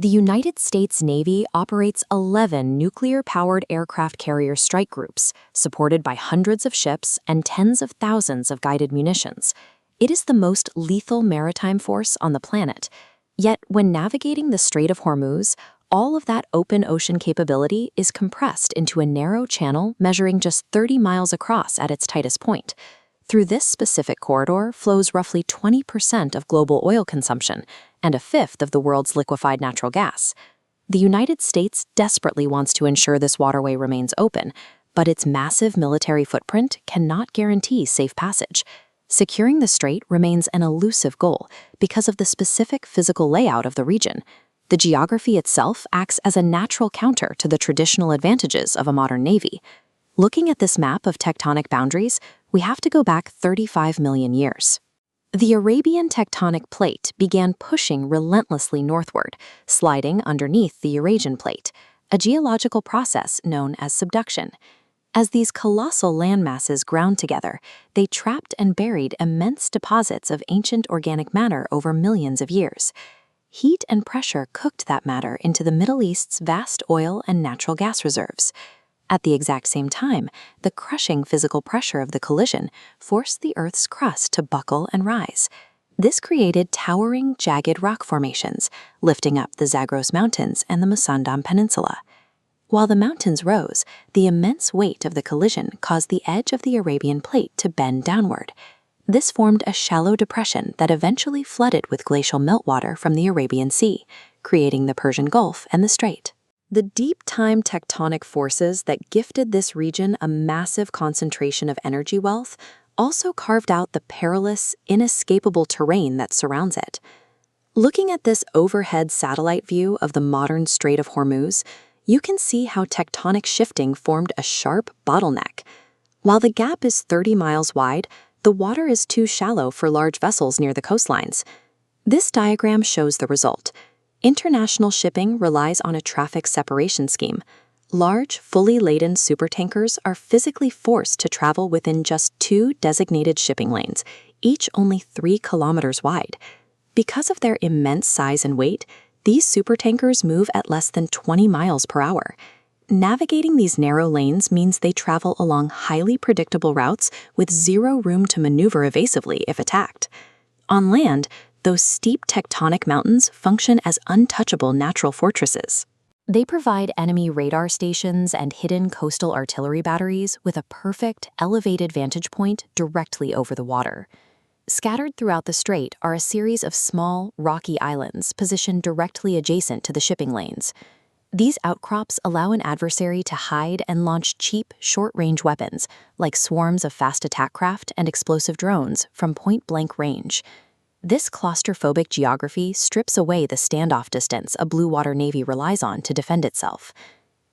The United States Navy operates 11 nuclear-powered aircraft carrier strike groups, supported by hundreds of ships and tens of thousands of guided munitions. It is the most lethal maritime force on the planet. Yet, when navigating the Strait of Hormuz, all of that open ocean capability is compressed into a narrow channel measuring just 30 miles across at its tightest point. Through this specific corridor flows roughly 20% of global oil consumption and a fifth of the world's liquefied natural gas. The United States desperately wants to ensure this waterway remains open, but its massive military footprint cannot guarantee safe passage. Securing the strait remains an elusive goal because of the specific physical layout of the region. The geography itself acts as a natural counter to the traditional advantages of a modern navy. Looking at this map of tectonic boundaries, we have to go back 35 million years. The Arabian tectonic plate began pushing relentlessly northward, sliding underneath the Eurasian plate, a geological process known as subduction. As these colossal landmasses ground together, they trapped and buried immense deposits of ancient organic matter over millions of years. Heat and pressure cooked that matter into the Middle East's vast oil and natural gas reserves. At the exact same time, the crushing physical pressure of the collision forced the Earth's crust to buckle and rise. This created towering, jagged rock formations, lifting up the Zagros Mountains and the Musandam Peninsula. While the mountains rose, the immense weight of the collision caused the edge of the Arabian plate to bend downward. This formed a shallow depression that eventually flooded with glacial meltwater from the Arabian Sea, creating the Persian Gulf and the Strait. The deep-time tectonic forces that gifted this region a massive concentration of energy wealth also carved out the perilous, inescapable terrain that surrounds it. Looking at this overhead satellite view of the modern Strait of Hormuz, you can see how tectonic shifting formed a sharp bottleneck. While the gap is 30 miles wide, the water is too shallow for large vessels near the coastlines. This diagram shows the result. International shipping relies on a traffic separation scheme. Large, fully laden supertankers are physically forced to travel within just 2 designated shipping lanes, each only 3 kilometers wide. Because of their immense size and weight, these supertankers move at less than 20 miles per hour. Navigating these narrow lanes means they travel along highly predictable routes with zero room to maneuver evasively if attacked. On land, those steep tectonic mountains function as untouchable natural fortresses. They provide enemy radar stations and hidden coastal artillery batteries with a perfect, elevated vantage point directly over the water. Scattered throughout the strait are a series of small, rocky islands positioned directly adjacent to the shipping lanes. These outcrops allow an adversary to hide and launch cheap, short-range weapons, like swarms of fast attack craft and explosive drones, from point-blank range. This claustrophobic geography strips away the standoff distance a blue water navy relies on to defend itself.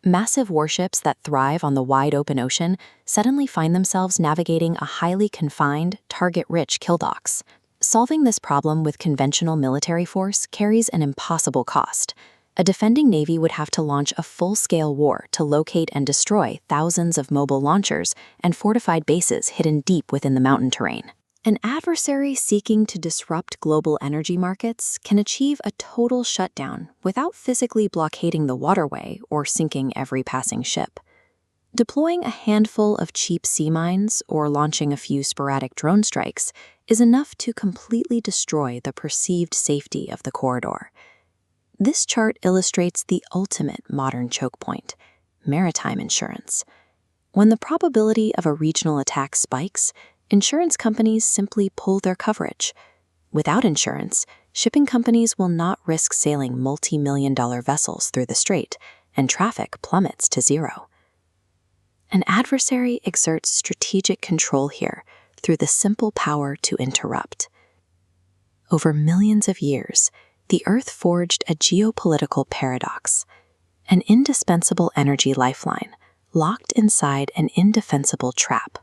Massive warships that thrive on the wide open ocean suddenly find themselves navigating a highly confined, target-rich kill docks. Solving this problem with conventional military force carries an impossible cost. A defending navy would have to launch a full-scale war to locate and destroy thousands of mobile launchers and fortified bases hidden deep within the mountain terrain. An adversary seeking to disrupt global energy markets can achieve a total shutdown without physically blockading the waterway or sinking every passing ship. Deploying a handful of cheap sea mines or launching a few sporadic drone strikes is enough to completely destroy the perceived safety of the corridor. This chart illustrates the ultimate modern choke point: maritime insurance. When the probability of a regional attack spikes, insurance companies simply pull their coverage. Without insurance, shipping companies will not risk sailing multi-million-dollar vessels through the strait, and traffic plummets to zero. An adversary exerts strategic control here through the simple power to interrupt. Over millions of years, the Earth forged a geopolitical paradox, an indispensable energy lifeline locked inside an indefensible trap.